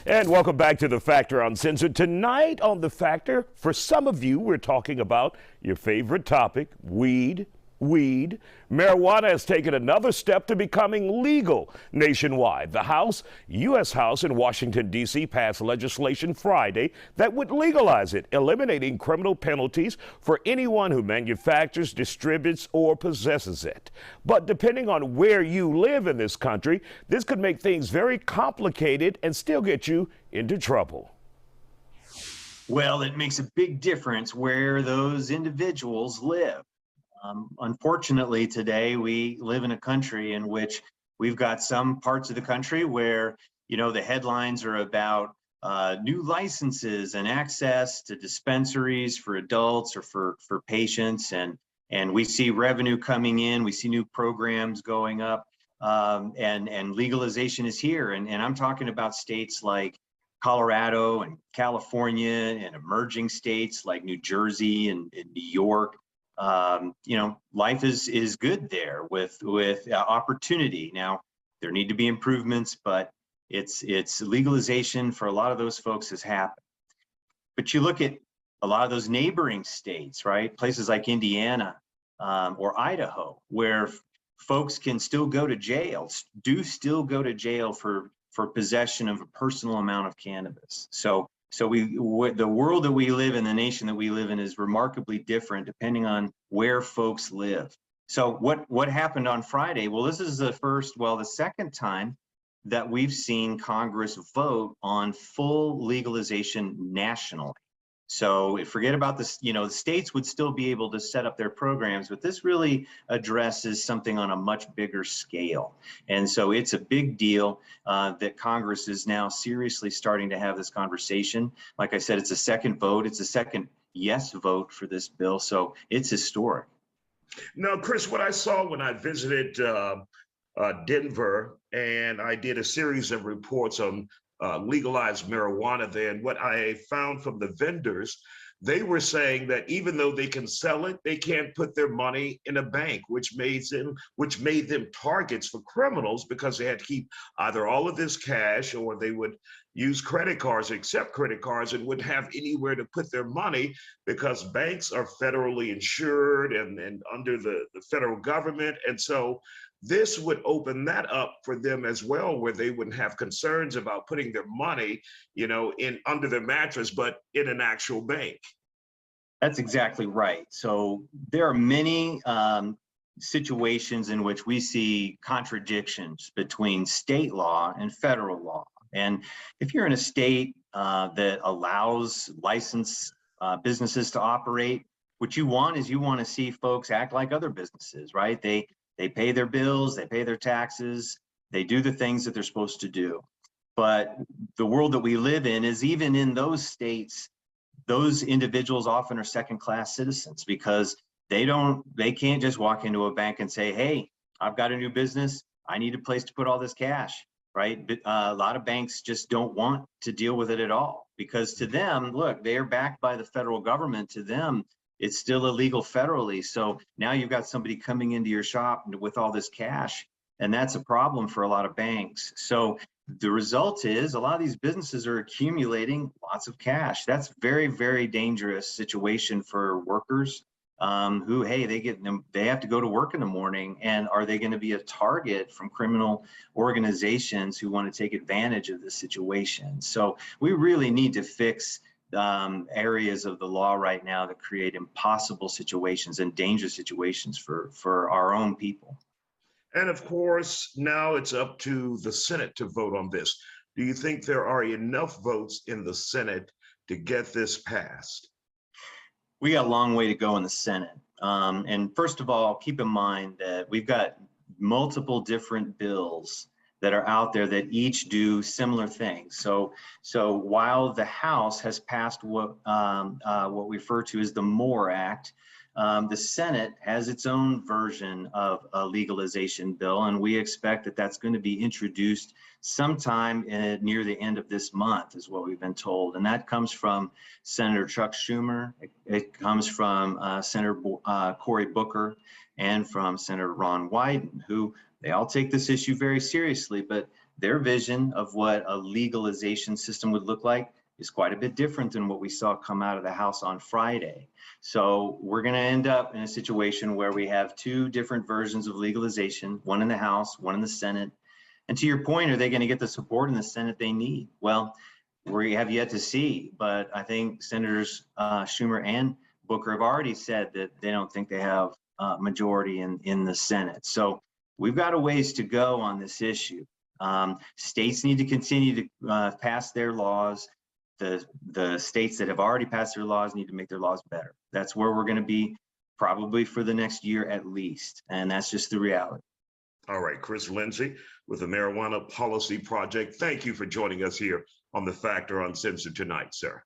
And welcome back to The Factor Uncensored. Tonight on The Factor, for some of you, we're talking about your favorite topic, weed. Marijuana has taken another step to becoming legal nationwide. The U.S. House in Washington, D.C. passed legislation Friday that would legalize it, eliminating criminal penalties for anyone who manufactures, distributes, or possesses it. But depending on where you live in this country, this could make things very complicated and still get you into trouble. Well, it makes a big difference where those individuals live. Unfortunately, today we live in a country in which we've got some parts of the country where, the headlines are about new licenses and access to dispensaries for adults or for patients, and we see revenue coming in, we see new programs going up, and legalization is here. And I'm talking about states like Colorado and California and emerging states like New Jersey and New York. Life is good there with opportunity. Now, there need to be improvements, but it's legalization for a lot of those folks has happened. But you look at a lot of those neighboring states, right? Places like Indiana or Idaho, where folks can still go to jail, still go to jail for possession of a personal amount of cannabis. So the world that we live in, the nation that we live in, is remarkably different depending on where folks live. So what happened on Friday? Well, this is the second time that we've seen Congress vote on full legalization nationally. So forget about this, the states would still be able to set up their programs, but this really addresses something on a much bigger scale. And so it's a big deal that Congress is now seriously starting to have this conversation. Like I said, it's a second vote. It's a second yes vote for this bill. So it's historic. Now, Chris, what I saw when I visited Denver, and I did a series of reports on legalized marijuana there, and what I found from the vendors, they were saying that even though they can sell it, they can't put their money in a bank, which made them targets for criminals, because they had to keep either all of this cash, or they would use credit cards, accept credit cards, and wouldn't have anywhere to put their money, because banks are federally insured and under the federal government. And so this would open that up for them as well, where they wouldn't have concerns about putting their money, in under their mattress, but in an actual bank. That's exactly right. So there are many situations in which we see contradictions between state law and federal law. And if you're in a state that allows licensed businesses to operate, what you want to see folks act like other businesses, right? They pay their bills, they pay their taxes, they do the things that they're supposed to do. But the world that we live in is, even in those states, those individuals often are second-class citizens, because they can't just walk into a bank and say, hey, I've got a new business, I need a place to put all this cash, right? But a lot of banks just don't want to deal with it at all, because to them, look, they are backed by the federal government. To them, it's still illegal federally. So now you've got somebody coming into your shop with all this cash, and that's a problem for a lot of banks. So the result is a lot of these businesses are accumulating lots of cash. That's very, very dangerous situation for workers who, hey, they have to go to work in the morning, and are they going to be a target from criminal organizations who want to take advantage of this situation? So we really need to fix areas of the law right now that create impossible situations and dangerous situations for our own people. And of course, now it's up to the Senate to vote on this. Do you think there are enough votes in the Senate to get this passed? We got a long way to go in the Senate. And first of all, keep in mind that we've got multiple different bills that are out there that each do similar things. So while the House has passed what we refer to as the MORE Act, the Senate has its own version of a legalization bill, and we expect that that's going to be introduced sometime near the end of this month, is what we've been told. And that comes from Senator Chuck Schumer. It comes from Senator Cory Booker, and from Senator Ron Wyden, who they all take this issue very seriously, but their vision of what a legalization system would look like is quite a bit different than what we saw come out of the House on Friday. So we're going to end up in a situation where we have two different versions of legalization, one in the House, one in the Senate. And to your point, are they going to get the support in the Senate they need? Well, we have yet to see, but I think Senators Schumer and Booker have already said that they don't think they have a majority in the Senate. So we've got a ways to go on this issue. States need to continue to pass their laws. The states that have already passed their laws need to make their laws better. That's where we're going to be probably for the next year at least. And that's just the reality. All right, Chris Lindsey with the Marijuana Policy Project. Thank you for joining us here on the Factor Uncensored tonight, sir.